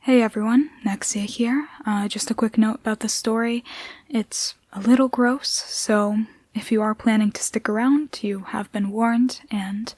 Hey everyone, Nexia here. Just a quick note about the story. It's a little gross, so if you are planning to stick around, you have been warned, and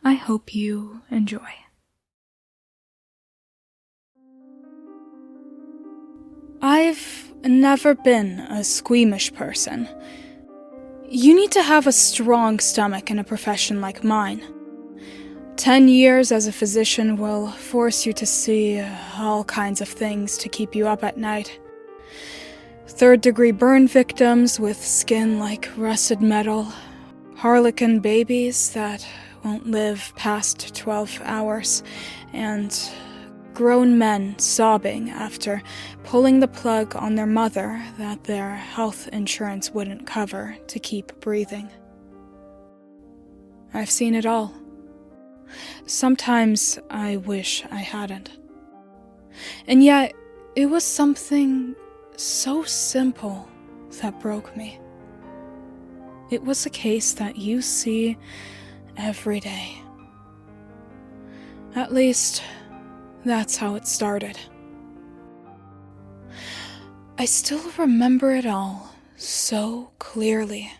I hope you enjoy. I've never been a squeamish person. You need to have a strong stomach in a profession like mine. 10 years as a physician will force you to see all kinds of things to keep you up at night. Third-degree burn victims with skin like rusted metal, harlequin babies that won't live past 12 hours, and grown men sobbing after pulling the plug on their mother that their health insurance wouldn't cover to keep breathing. I've seen it all. Sometimes I wish I hadn't. And yet, it was something so simple that broke me. It was a case that you see every day. At least, that's how it started. I still remember it all so clearly.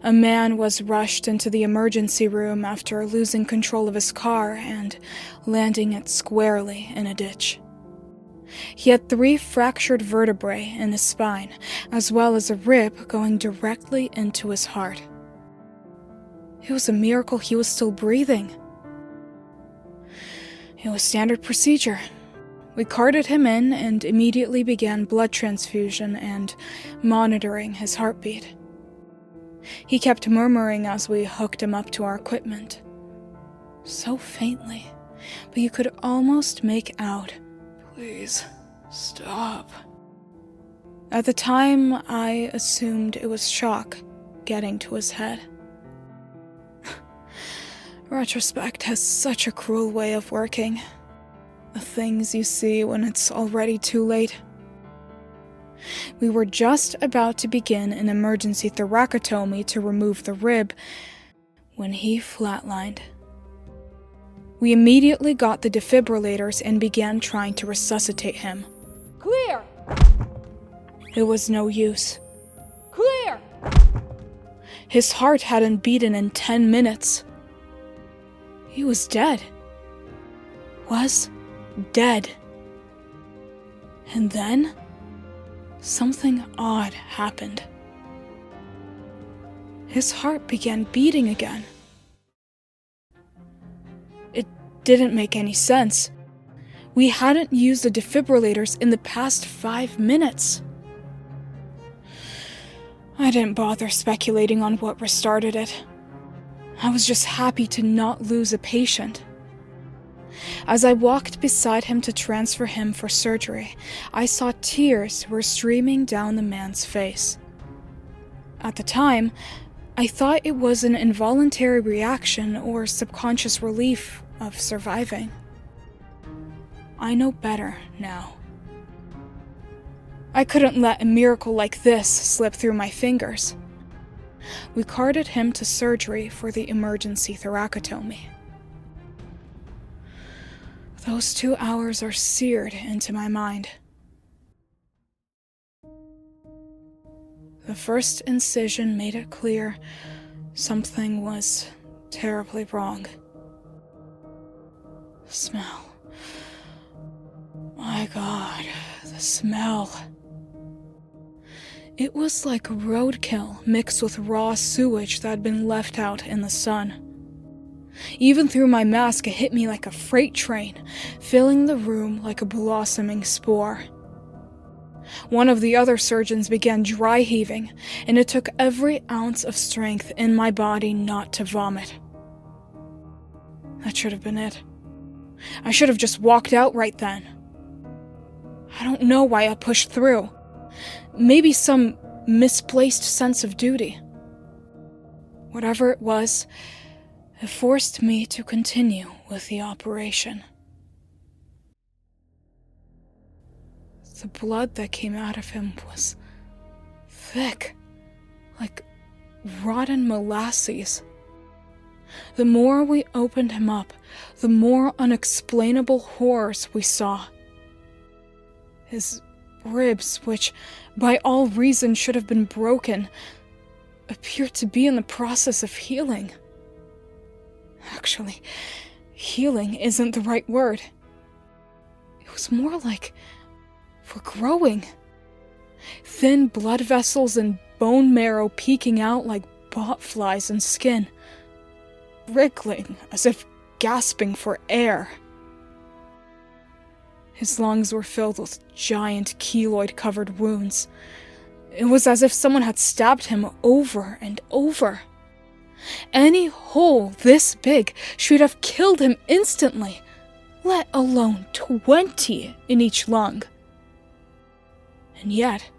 A man was rushed into the emergency room after losing control of his car and landing it squarely in a ditch. He had 3 fractured vertebrae in his spine, as well as a rib going directly into his heart. It was a miracle he was still breathing. It was standard procedure. We carted him in and immediately began blood transfusion and monitoring his heartbeat. He kept murmuring as we hooked him up to our equipment. So faintly, but you could almost make out, "Please, stop." At the time, I assumed it was shock getting to his head. Retrospect has such a cruel way of working. The things you see when it's already too late. We were just about to begin an emergency thoracotomy to remove the rib when he flatlined. We immediately got the defibrillators and began trying to resuscitate him. Clear! It was no use. Clear! His heart hadn't beaten in 10 minutes. He was dead. Was dead. And then something odd happened. His heart began beating again. It didn't make any sense. We hadn't used the defibrillators in the past 5 minutes. I didn't bother speculating on what restarted it. I was just happy to not lose a patient. As I walked beside him to transfer him for surgery, I saw tears were streaming down the man's face. At the time, I thought it was an involuntary reaction or subconscious relief of surviving. I know better now. I couldn't let a miracle like this slip through my fingers. We carted him to surgery for the emergency thoracotomy. Those 2 hours are seared into my mind. The first incision made it clear something was terribly wrong. The smell. My God, the smell. It was like roadkill mixed with raw sewage that had been left out in the sun. Even through my mask, it hit me like a freight train, filling the room like a blossoming spore. One of the other surgeons began dry heaving, and it took every ounce of strength in my body not to vomit. That should have been it. I should have just walked out right then. I don't know why I pushed through. Maybe some misplaced sense of duty. Whatever it was, it forced me to continue with the operation. The blood that came out of him was thick, like rotten molasses. The more we opened him up, the more unexplainable horrors we saw. His ribs, which by all reason should have been broken, appeared to be in the process of healing. Actually, healing isn't the right word. It was more like regrowing. Thin blood vessels and bone marrow peeking out like botflies in skin, wriggling as if gasping for air. His lungs were filled with giant keloid-covered wounds. It was as if someone had stabbed him over and over. Any hole this big should have killed him instantly, let alone 20 in each lung. And yet,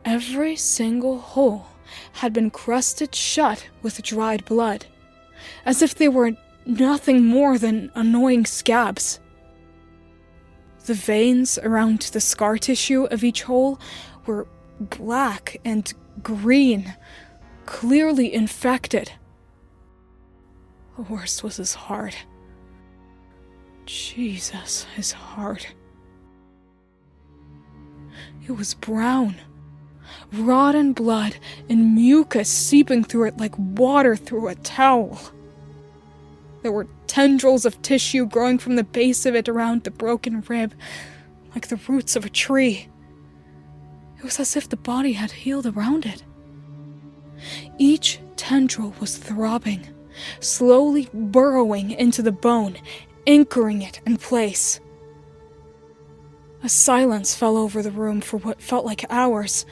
every single hole had been crusted shut with dried blood, as if they were nothing more than annoying scabs. The veins around the scar tissue of each hole were black and green, clearly infected. The worst was his heart. Jesus, his heart. It was brown, rotten blood and mucus seeping through it like water through a towel. There were tendrils of tissue growing from the base of it around the broken rib, like the roots of a tree. It was as if the body had healed around it. Each tendril was throbbing, slowly burrowing into the bone, anchoring it in place. A silence fell over the room for what felt like hours,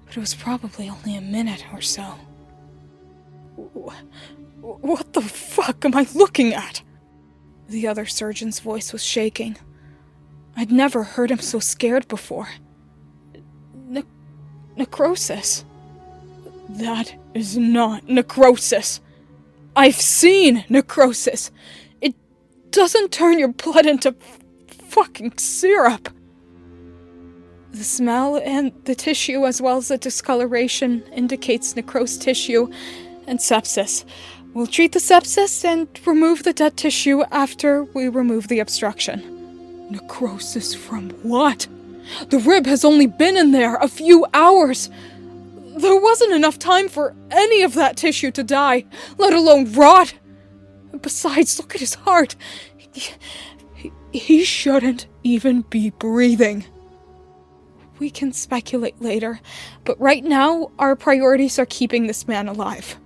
but it was probably only a minute or so. What the fuck am I looking at? The other surgeon's voice was shaking. I'd never heard him so scared before. Necrosis? That is not necrosis. I've seen necrosis. It doesn't turn your blood into fucking syrup. The smell and the tissue, as well as the discoloration, indicates necrosed tissue and sepsis. We'll treat the sepsis and remove the dead tissue after we remove the obstruction. Necrosis from what? The rib has only been in there a few hours. There wasn't enough time for any of that tissue to die, let alone rot. Besides, look at his heart. He shouldn't even be breathing. We can speculate later, but right now, our priorities are keeping this man alive.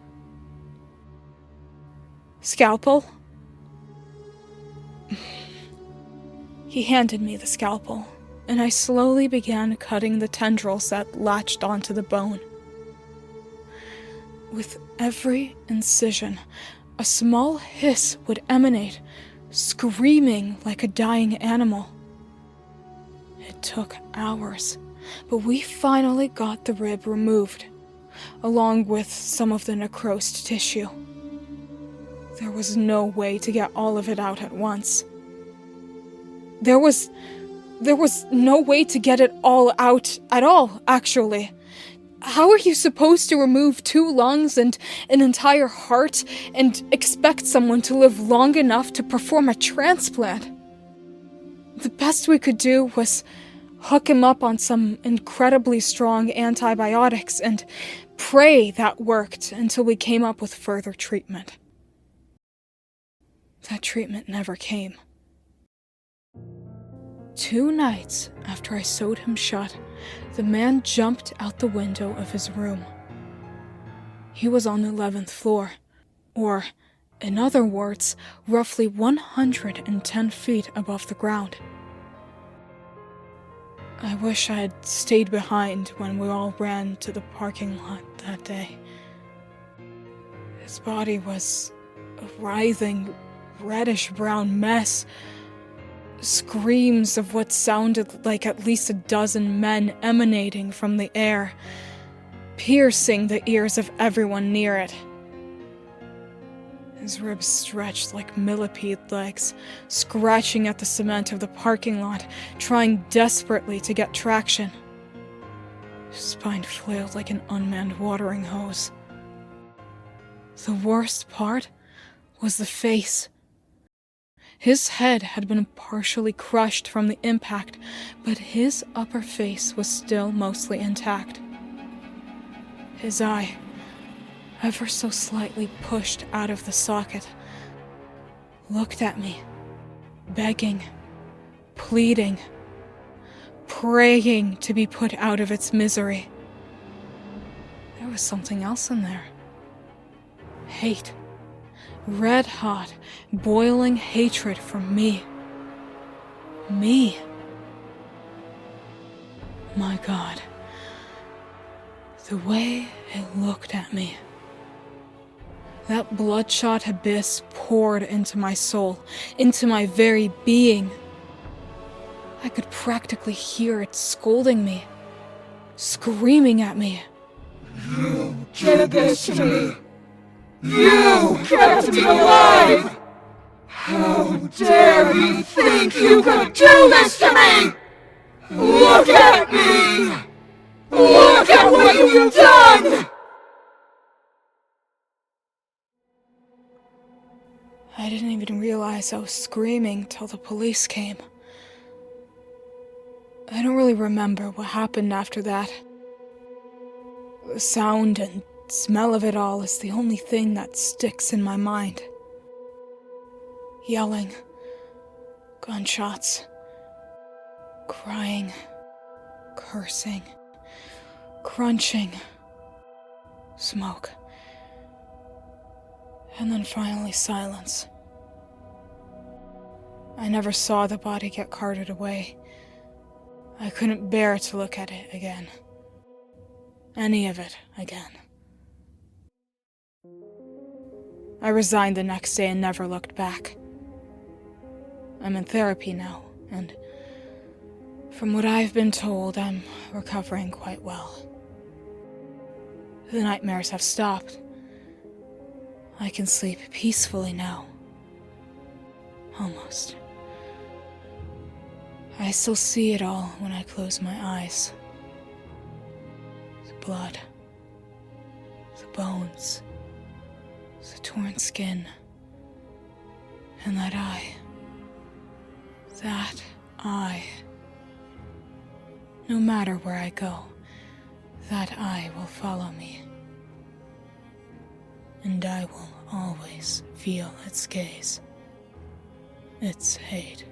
Scalpel? He handed me the scalpel, and I slowly began cutting the tendrils that latched onto the bone. With every incision, a small hiss would emanate, screaming like a dying animal. It took hours, but we finally got the rib removed, along with some of the necrosed tissue. There was no way to get all of it out at once. There was no way to get it all out at all, actually. How are you supposed to remove 2 lungs and an entire heart and expect someone to live long enough to perform a transplant? The best we could do was hook him up on some incredibly strong antibiotics and pray that worked until we came up with further treatment. That treatment never came. 2 nights after I sewed him shut, the man jumped out the window of his room. He was on the 11th floor, or, in other words, roughly 110 feet above the ground. I wish I had stayed behind when we all ran to the parking lot that day. His body was a writhing, reddish-brown mess. Screams of what sounded like at least a dozen men emanating from the air, piercing the ears of everyone near it. His ribs stretched like millipede legs, scratching at the cement of the parking lot, trying desperately to get traction. His spine flailed like an unmanned watering hose. The worst part was the face. His head had been partially crushed from the impact, but his upper face was still mostly intact. His eye, ever so slightly pushed out of the socket, looked at me, begging, pleading, praying to be put out of its misery. There was something else in there. Hate. Red-hot, boiling hatred for me. Me. My God. The way it looked at me. That bloodshot abyss poured into my soul, into my very being. I could practically hear it scolding me, screaming at me. You did this to me! You kept me alive! How dare you think you could do this to me! Look at me! Look at what you've done! I didn't even realize I was screaming till the police came. I don't really remember what happened after that. The sound and smell of it all is the only thing that sticks in my mind. Yelling, gunshots, crying, cursing, crunching, smoke, and then finally silence. I never saw the body get carted away. I couldn't bear to look at it again. Any of it again. I resigned the next day and never looked back. I'm in therapy now, and from what I've been told, I'm recovering quite well. The nightmares have stopped. I can sleep peacefully now. Almost. I still see it all when I close my eyes. The blood. The bones. The torn skin. And that eye. That eye. No matter where I go, that eye will follow me. And I will always feel its gaze. Its hate.